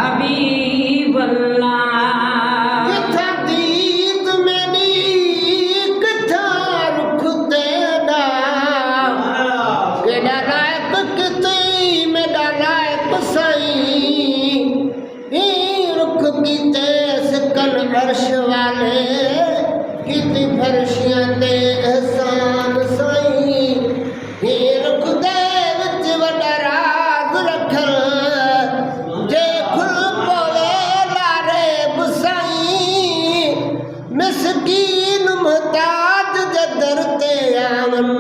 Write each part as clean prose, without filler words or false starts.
हबीबल्लाह किथा दीद मेरी किथा रुख तेरा केड़ा लायक किते मेरा लायक साईं ई रुख कीते सकल अर्श वाले किती फर्शियां ते एहसान साईं ई रुख दे विच वड्डा राज रखल जे खुल पवे लारे बुसाईं मिसकीन मुहताज दे दर ते आवन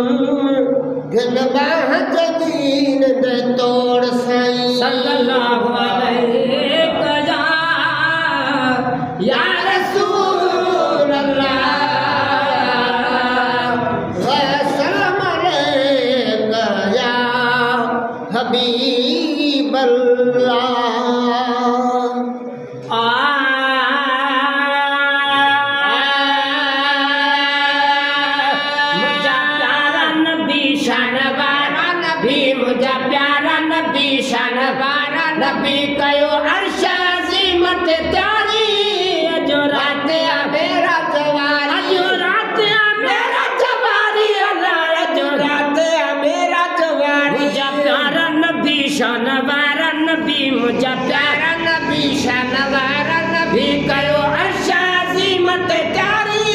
घन बाह जदीन दे तोड़ साईं सल्लल्लाहु अलैहि या रसूल अल्लाह वसल्लम अलैका या हबीब अल्लाह मुझा प्यारा नबी शानवारा नबी मुझा प्यारा नबी शानवारा नबी कयो अर्श अज़ीमत त्यारी अजो रात मेरा जवारी अजो रात मेरा जवारी अल्लाह अजो रात मेरा जवारी मुझा प्यारा नबी शानवारा नबी मुझा प्यारा नबी शानवारा नबी कयो अर्श अज़ीमत त्यारी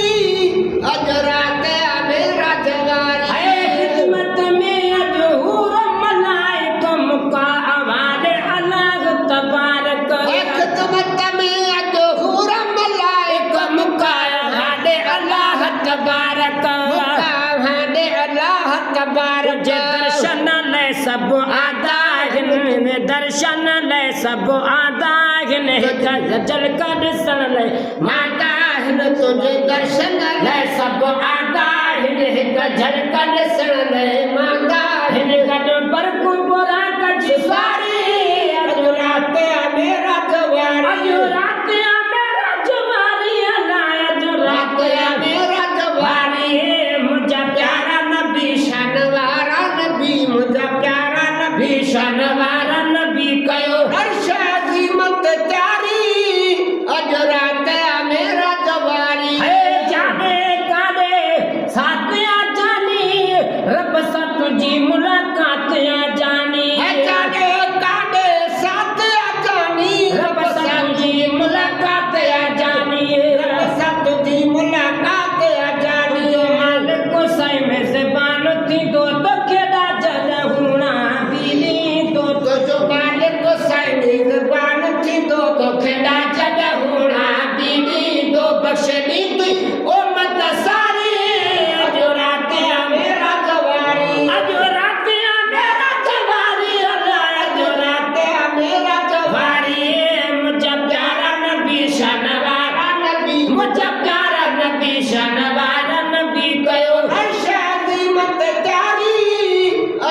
अजो रात मेरा जवारी है खिदमत में अजो हूर मलाइकम का हवाले अल्लाह तबारक खिदमत में अज हूर मलाइकम का हवाले अल्लाह तबारक हाडे अल्लाह तबारक जे दर्शन ले सब आदाहिन दर्शन ले सब आदाहिन जल का दर्शन ले माताहिन तुझे दर्शन ले सब आदाहिन जल का दर्शन ले माताहिन गड पर कुबरा कछ सारी अजो रात मेरा जवारी अजो रात मेरा जवारी अल्लाह अजो रात मेरा जवारी मुझा प्यारा नबी शानवारा नबी मुझा प्यारा नबी शानवारा नबी कयो अर्श अज़ीमत त्यारी अज रात मेरा जवारी है जाने काने साथिया जानी रब सत जी मुलाकात जानी है जाने काडे साथ जानी रब सत जी मुलाकात जानी रब सत जी मुलाकात जानी मालिक को सही में ज़बान थी दो तो खेड़ा जल हुना दिली दो तो जो मालिक को सैनी ज़बान थी दो तो खेड़ा जग हुना बीबी दो बख्शनी थी ओ मत सारी अजो रात मेरा जवारी अजो रात मेरा जवारी अल्लाह अजो रात मेरा जवारी मुझे प्यारा नबी शानवारा नबी मुझे प्यारा नबी शानवारा नबी कयो अर्श अज़ीमत त्यारी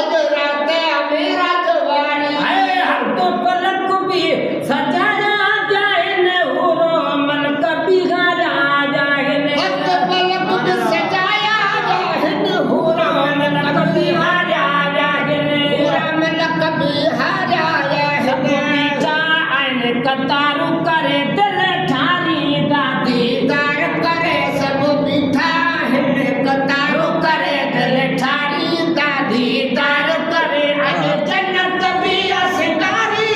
अज रात मेरा जवारी है हर तो पलक भी सजाया जाए न हुरो मन कभी गाया जाए न हक पलक में सजाया जाहिन हुरो मन कभी हारा जाए न पूरा मन कभी हारा सब पीछा आइन कतारू करे दिल ठारी दादी दीदार करे सब बिठा हिन कतारो करे दिल ठारी दादी दीदार करे अज जन्नत भी असकारी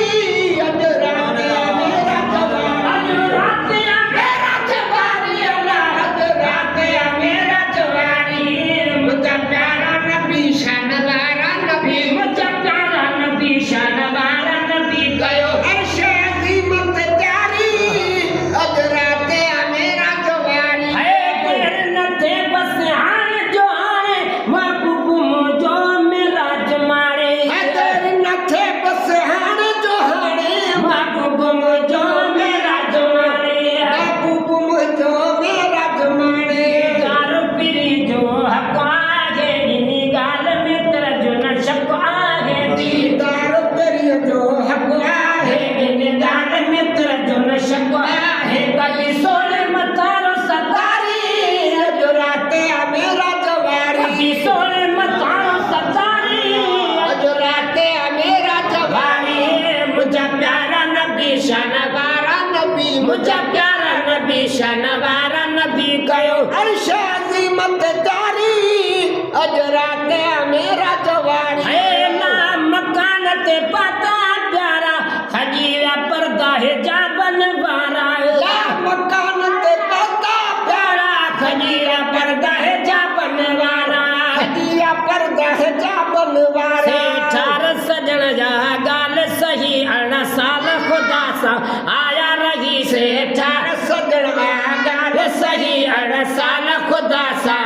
अज रात मेरा जवारी अज रात मेरा जवारी अल्लाह अज रात मेरा जवारी मुझे प्यारा नबी शानवारा नबी मुझे प्यारा नबी शानवारा नबी गयो अर्श अज़ीमत शनवारा नबी मुझा प्यारा नबी शनवारा नबी कयो अर्शाजी मत तारी अज रात मेरा जवानी है ना मकान ते पता प्यारा खजीरा पर्दा है जाबन वारा या मकान ते पता प्यारा खजीरा पर्दा है जाबन वारा खजिया पर्दा है जाबन वारा ठार सजन जा गाल सही 18 साल खुदा सा आया रही से ठार सजन गाल सही 18 साल खुदा सा